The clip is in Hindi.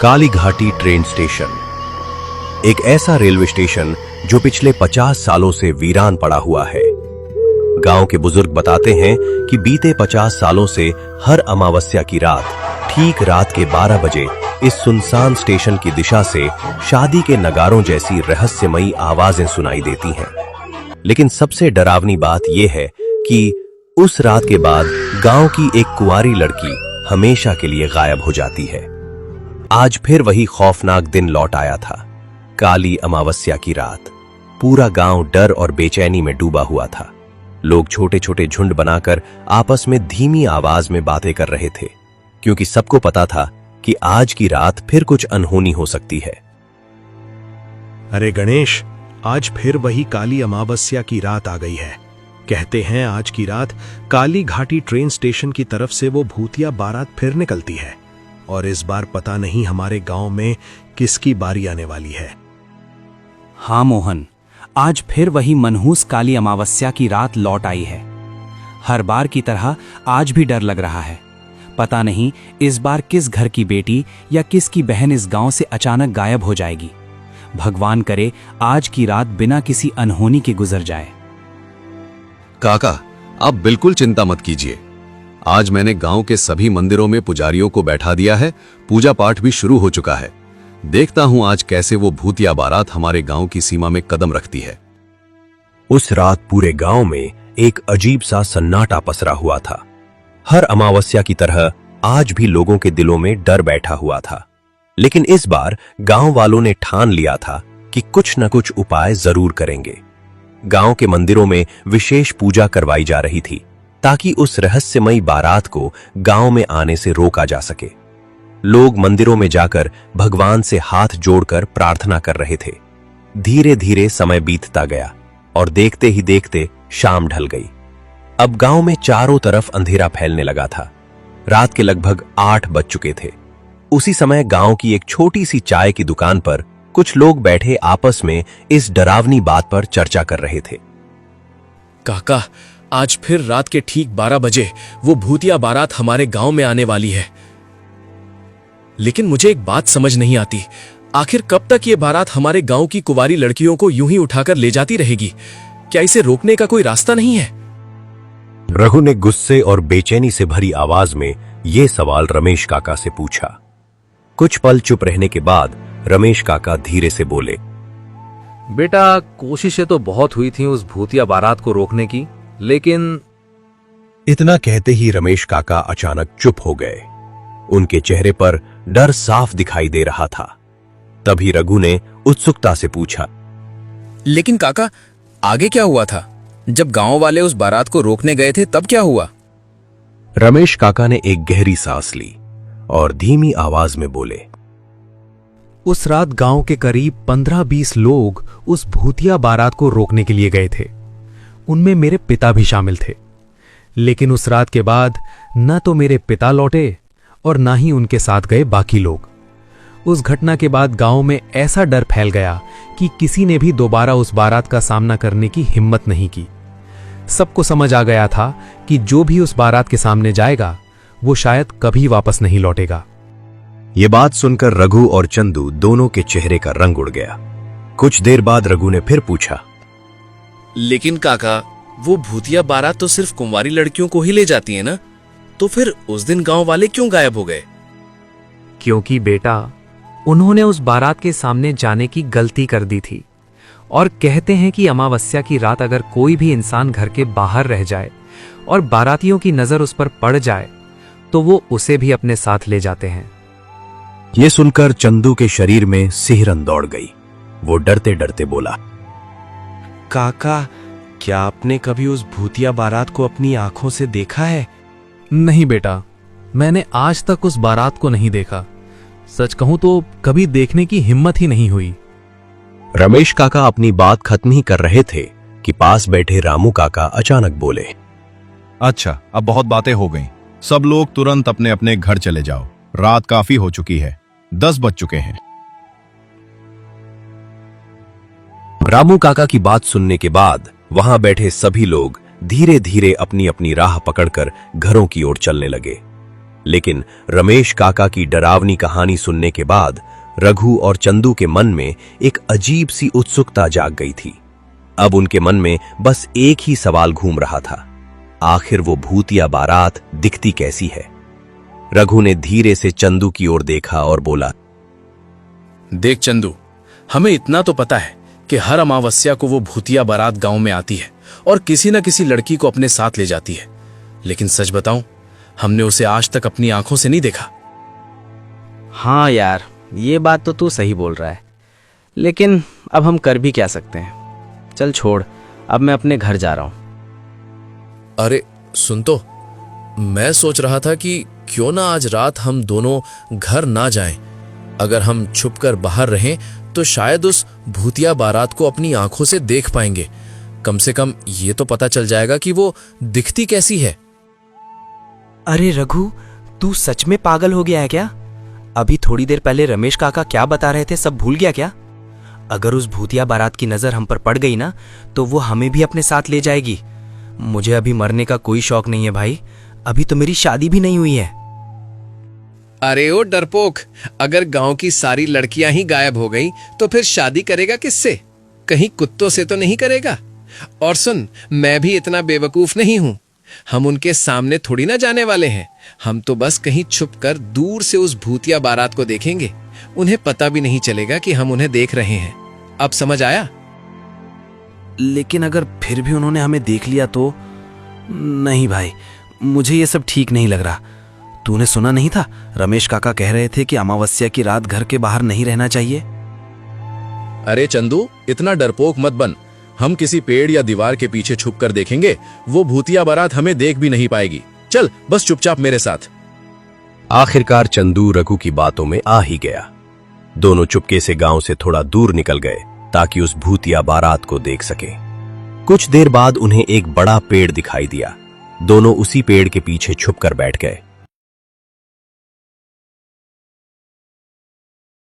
कालीघाटी ट्रेन स्टेशन एक ऐसा रेलवे स्टेशन जो पिछले 50 सालों से वीरान पड़ा हुआ है। गांव के बुजुर्ग बताते हैं कि बीते 50 सालों से हर अमावस्या की रात ठीक रात के 12 बजे इस सुनसान स्टेशन की दिशा से शादी के नगारों जैसी रहस्यमयी आवाजें सुनाई देती हैं। लेकिन सबसे डरावनी बात यह है कि उस रात के बाद गांव की एक कुंवारी लड़की हमेशा के लिए गायब हो जाती है। आज फिर वही खौफनाक दिन लौट आया था। काली अमावस्या की रात पूरा गांव डर और बेचैनी में डूबा हुआ था। लोग छोटे छोटे झुंड बनाकर आपस में धीमी आवाज में बातें कर रहे थे, क्योंकि सबको पता था कि आज की रात फिर कुछ अनहोनी हो सकती है। अरे गणेश, आज फिर वही काली अमावस्या की रात आ गई है। कहते हैं आज की रात काली घाटी ट्रेन स्टेशन की तरफ से वो भूतिया बारात फिर निकलती है, और इस बार पता नहीं हमारे गांव में किसकी बारी आने वाली है। हाँ मोहन, आज फिर वही मनहूस काली अमावस्या की रात लौट आई है। हर बार की तरह आज भी डर लग रहा है। पता नहीं इस बार किस घर की बेटी या किसकी बहन इस गांव से अचानक गायब हो जाएगी। भगवान करे आज की रात बिना किसी अनहोनी के गुजर जाए। काका, आप बिल्कुल चिंता मत कीजिए। आज मैंने गांव के सभी मंदिरों में पुजारियों को बैठा दिया है। पूजा पाठ भी शुरू हो चुका है। देखता हूं आज कैसे वो भूतिया बारात हमारे गांव की सीमा में कदम रखती है। उस रात पूरे गांव में एक अजीब सा सन्नाटा पसरा हुआ था। हर अमावस्या की तरह आज भी लोगों के दिलों में डर बैठा हुआ था। लेकिन इस बार गांव वालों ने ठान लिया था कि कुछ न कुछ उपाय जरूर करेंगे। गांव के मंदिरों में विशेष पूजा करवाई जा रही थी, ताकि उस रहस्यमयी बारात को गांव में आने से रोका जा सके। लोग मंदिरों में जाकर भगवान से हाथ जोड़कर प्रार्थना कर रहे थे। धीरे धीरे समय बीतता गया और देखते ही देखते शाम ढल गई। अब गांव में चारों तरफ अंधेरा फैलने लगा था। रात के लगभग 8 बज चुके थे। उसी समय गांव की एक छोटी सी चाय की दुकान पर कुछ लोग बैठे आपस में इस डरावनी बात पर चर्चा कर रहे थे। काका, आज फिर रात के ठीक 12 बजे वो भूतिया बारात हमारे गांव में आने वाली है। लेकिन मुझे एक बात समझ नहीं आती, आखिर कब तक ये बारात हमारे गांव की कुंवारी लड़कियों को यूं ही उठाकर ले जाती रहेगी? क्या इसे रोकने का कोई रास्ता नहीं है? रघु ने गुस्से और बेचैनी से भरी आवाज में यह सवाल रमेश काका से पूछा। कुछ पल चुप रहने के बाद रमेश काका धीरे से बोले, बेटा, कोशिशें तो बहुत हुई थी उस भूतिया बारात को रोकने की, लेकिन इतना कहते ही रमेश काका अचानक चुप हो गए। उनके चेहरे पर डर साफ दिखाई दे रहा था। तभी रघु ने उत्सुकता से पूछा, लेकिन काका, आगे क्या हुआ था? जब गांव वाले उस बारात को रोकने गए थे तब क्या हुआ? रमेश काका ने एक गहरी सांस ली और धीमी आवाज में बोले, उस रात गांव के करीब 15-20 लोग उस भूतिया बारात को रोकने के लिए गए थे। उनमें मेरे पिता भी शामिल थे। लेकिन उस रात के बाद न तो मेरे पिता लौटे और ना ही उनके साथ गए बाकी लोग। उस घटना के बाद गांव में ऐसा डर फैल गया कि किसी ने भी दोबारा उस बारात का सामना करने की हिम्मत नहीं की। सबको समझ आ गया था कि जो भी उस बारात के सामने जाएगा वो शायद कभी वापस नहीं लौटेगा। ये बात सुनकर रघु और चंदू दोनों के चेहरे का रंग उड़ गया। कुछ देर बाद रघु ने फिर पूछा, लेकिन काका, वो भूतिया बारात तो सिर्फ कुंवारी लड़कियों को ही ले जाती है ना? तो फिर उस दिन गांव वाले क्यों गायब हो गए? क्योंकि बेटा, उन्होंने उस बारात के सामने जाने की गलती कर दी थी। और कहते हैं कि अमावस्या की रात अगर कोई भी इंसान घर के बाहर रह जाए और बारातियों की नजर उस पर पड़ जाए तो वो उसे भी अपने साथ ले जाते हैं। यह सुनकर चंदू के शरीर में सिहरन दौड़ गई। वो डरते डरते बोला, काका, क्या आपने कभी उस भूतिया बारात को अपनी आंखों से देखा है? नहीं बेटा, मैंने आज तक उस बारात को नहीं देखा। सच कहूं तो कभी देखने की हिम्मत ही नहीं हुई। रमेश काका अपनी बात खत्म ही कर रहे थे कि पास बैठे रामू काका अचानक बोले, अच्छा, अब बहुत बातें हो गईं। सब लोग तुरंत अपने अपने घर चले जाओ। रात काफी हो चुकी है, 10 बज चुके हैं। रामू काका की बात सुनने के बाद वहां बैठे सभी लोग धीरे धीरे अपनी अपनी राह पकड़कर घरों की ओर चलने लगे। लेकिन रमेश काका की डरावनी कहानी सुनने के बाद रघु और चंदू के मन में एक अजीब सी उत्सुकता जाग गई थी। अब उनके मन में बस एक ही सवाल घूम रहा था, आखिर वो भूतिया बारात दिखती कैसी है। रघु ने धीरे से चंदू की ओर देखा और बोला, देख चंदू, हमें इतना तो पता है कि हर अमावस्या को वो भूतिया बारात गांव में आती है और किसी न किसी लड़की को अपने साथ ले जाती है। लेकिन सच बताऊं, हमने उसे आज तक अपनी आंखों से नहीं देखा। हाँ यार, ये बात तो तू सही बोल रहा है, लेकिन अब हम कर भी क्या सकते हैं। चल छोड़, अब मैं अपने घर जा रहा हूं। अरे सुन तो, मैं सोच रहा था कि क्यों ना आज रात हम दोनों घर ना जाएं। अगर हम छुपकर बाहर रहें तो शायद उस भूतिया बारात को अपनी आंखों से देख पाएंगे। कम से कम ये तो पता चल जाएगा कि वो दिखती कैसी है। अरे रघु, तू सच में पागल हो गया है क्या? अभी थोड़ी देर पहले रमेश काका क्या बता रहे थे सब भूल गया क्या? अगर उस भूतिया बारात की नजर हम पर पड़ गई ना, तो वो हमें भी अपने साथ ले जाएगी। मुझे अभी मरने का कोई शौक नहीं है भाई, अभी तो मेरी शादी भी नहीं हुई है। अरे ओ डरपोक, अगर गांव की सारी लड़कियां ही गायब हो गईं, तो फिर शादी करेगा किससे? कहीं कुत्तों से तो नहीं करेगा। और सुन, मैं भी इतना बेवकूफ नहीं हूं। हम उनके सामने थोड़ी ना जाने वाले हैं। हम तो बस कहीं छुपकर दूर से उस भूतिया बारात को देखेंगे। उन्हें पता भी नहीं चलेगा कि हम उन्हें देख रहे हैं। अब समझ आया? लेकिन अगर फिर भी उन्होंने हमें देख लिया तो? नहीं भाई, मुझे ये सब ठीक नहीं लग रहा। तूने सुना नहीं था, रमेश काका कह रहे थे कि अमावस्या की रात घर के बाहर नहीं रहना चाहिए। अरे चंदू, इतना डरपोक मत बन। हम किसी पेड़ या दीवार के पीछे छुप कर देखेंगे, वो भूतिया बारात हमें देख भी नहीं पाएगी। चल बस चुपचाप मेरे साथ। आखिरकार चंदू रघु की बातों में आ ही गया। दोनों चुपके से गांव से थोड़ा दूर निकल गए ताकि उस भूतिया बारात को देख सके। कुछ देर बाद उन्हें एक बड़ा पेड़ दिखाई दिया। दोनों उसी पेड़ के पीछे छुपकर बैठ गए।